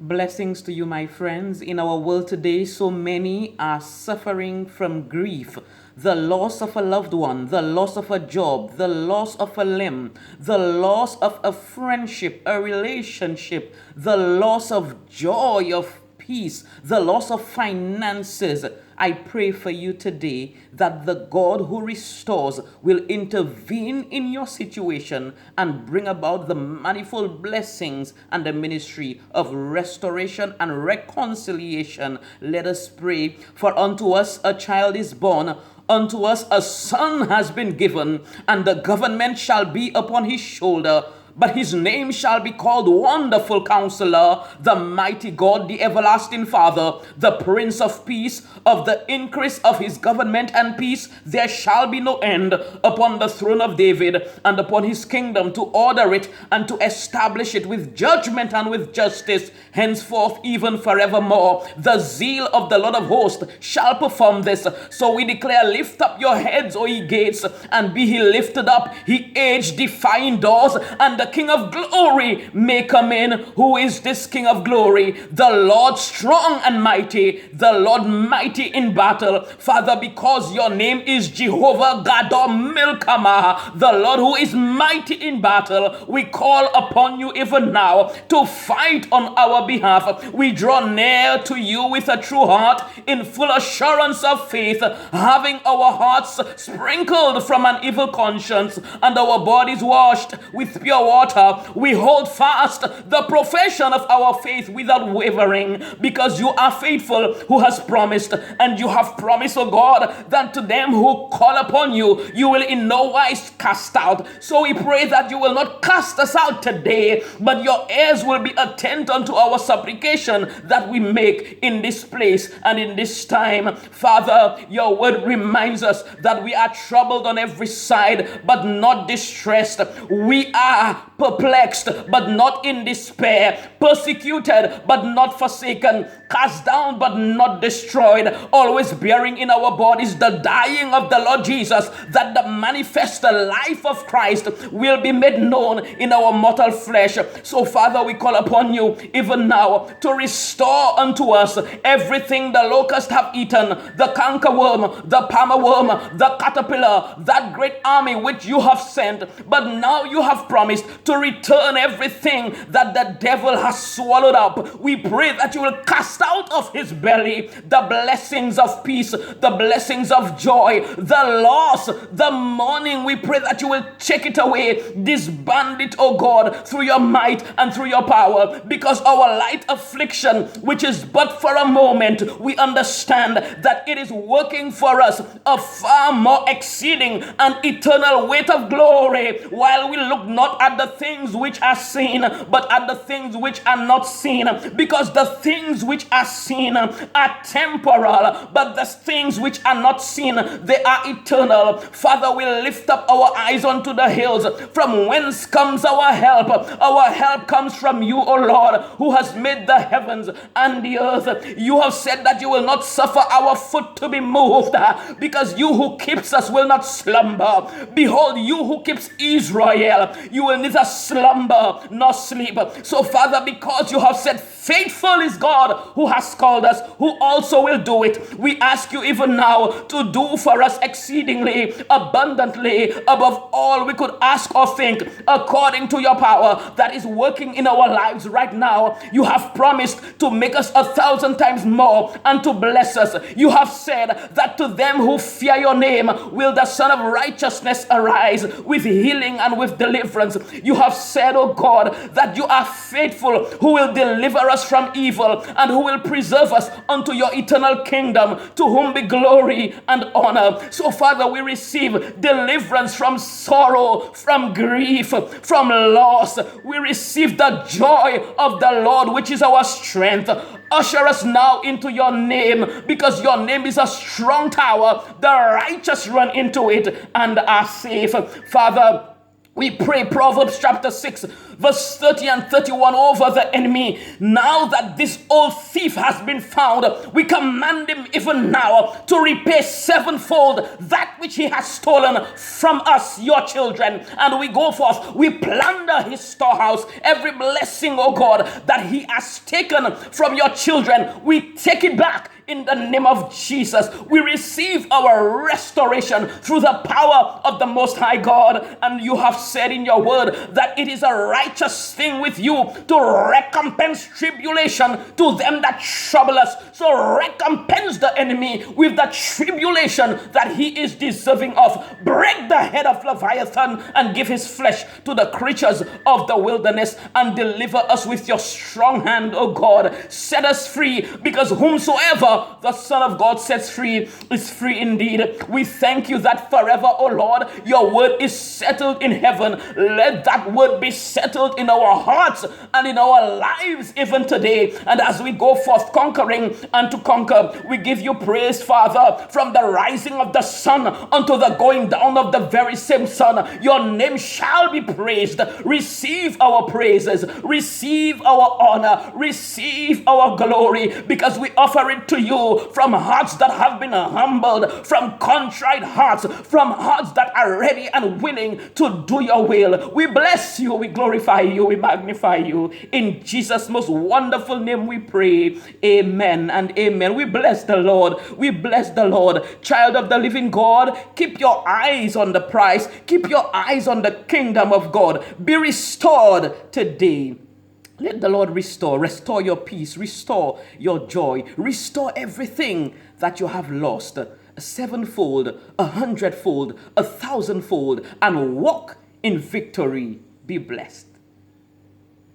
Blessings to you, my friends. In our world today, so many are suffering from grief. The loss of a loved one, the loss of a job, the loss of a limb, the loss of a friendship, a relationship, the loss of joy, of peace, the loss of finances. I pray for you today that the God who restores will intervene in your situation and bring about the manifold blessings and the ministry of restoration and reconciliation. Let us pray. For unto us a child is born, unto us a son has been given, and the government shall be upon his shoulder. But his name shall be called Wonderful Counselor, the Mighty God, the Everlasting Father, the Prince of Peace. Of the increase of his government and peace there shall be no end, upon the throne of David and upon his kingdom, to order it and to establish it with judgment and with justice, henceforth even forevermore. The zeal of the Lord of hosts shall perform this. So we declare, lift up your heads, O ye gates, and be he lifted up, ye age-defying doors, and the King of glory may come in. Who is this King of glory? The Lord strong and mighty, the Lord mighty in battle. Father, because your name is Jehovah Gadol Milkamah, the Lord who is mighty in battle, we call upon you even now to fight on our behalf. We draw near to you with a true heart, in full assurance of faith, having our hearts sprinkled from an evil conscience and our bodies washed with pure water. We hold fast the profession of our faith without wavering, because you are faithful, who has promised, and you have promised, O God, that to them who call upon you, you will in no wise cast out. So we pray that you will not cast us out today, but your ears will be attent unto our supplication that we make in this place and in this time. Father, your word reminds us that we are troubled on every side, but not distressed. We are perplexed, but not in despair, persecuted, but not forsaken, cast down, but not destroyed, always bearing in our bodies the dying of the Lord Jesus, that the manifest life of Christ will be made known in our mortal flesh. So, Father, we call upon you even now to restore unto us everything the locusts have eaten, the cankerworm, the palmer worm, the caterpillar, that great army which you have sent. But now you have promised to return everything that the devil has swallowed up. We pray that you will cast out of his belly the blessings of peace, the blessings of joy, the loss, the mourning. We pray that you will take it away, disband it, oh God, through your might and through your power, because our light affliction, which is but for a moment, we understand that it is working for us a far more exceeding and eternal weight of glory, while we look not at the things which are seen, but at the things which are not seen, because the things which are seen are temporal, but the things which are not seen, they are eternal. Father, we lift up our eyes unto the hills, from whence comes our help. Our help comes from you, O Lord, who has made the heavens and the earth. You have said that you will not suffer our foot to be moved, because you who keeps us will not slumber. Behold, you who keeps Israel, you will neither slumber nor sleep. So, Father, because you have said, faithful is God who has called us, who also will do it, we ask you even now to do for us exceedingly abundantly above all we could ask or think, according to your power that is working in our lives right now. You have promised to make us 1,000 times more and to bless us. You have said that to them who fear your name will the Son of Righteousness arise with healing and with deliverance. You have said, oh God, that you are faithful, who will deliver us from evil and who will preserve us unto your eternal kingdom, to whom be glory and honor. So, Father, we receive deliverance from sorrow, from grief, from loss. We receive the joy of the Lord, which is our strength. Usher us now into your name, because your name is a strong tower. The righteous run into it and are safe. Father, We pray Proverbs chapter 6, verse 30 and 31 over the enemy. Now that this old thief has been found, we command him even now to repay sevenfold that which he has stolen from us, your children. And we go forth, we plunder his storehouse. Every blessing, oh God, that he has taken from your children, we take it back. In the name of Jesus, we receive our restoration through the power of the Most High God. And you have said in your word that it is a righteous thing with you to recompense tribulation to them that trouble us. So recompense the enemy with the tribulation that he is deserving of. Break the head of Leviathan and give his flesh to the creatures of the wilderness, and deliver us with your strong hand, O God. Set us free, because whomsoever the Son of God sets free is free indeed. We thank you that forever, O Lord, your word is settled in heaven. Let that word be settled in our hearts and in our lives even today. And as we go forth conquering and to conquer, we give you praise, Father, from the rising of the sun unto the going down of the very same sun. Your name shall be praised. Receive our praises, receive our honor, receive our glory, because we offer it to you from hearts that have been humbled, from contrite hearts, from hearts that are ready and willing to do your will. We bless you, we glorify you, we magnify you. In Jesus' most wonderful name we pray. Amen and amen. We bless the Lord. We bless the Lord. Child of the living God, keep your eyes on the prize. Keep your eyes on the kingdom of God. Be restored today. Let the Lord restore your peace, restore your joy, restore everything that you have lost, a sevenfold, a hundredfold, a thousandfold, and walk in victory. Be blessed.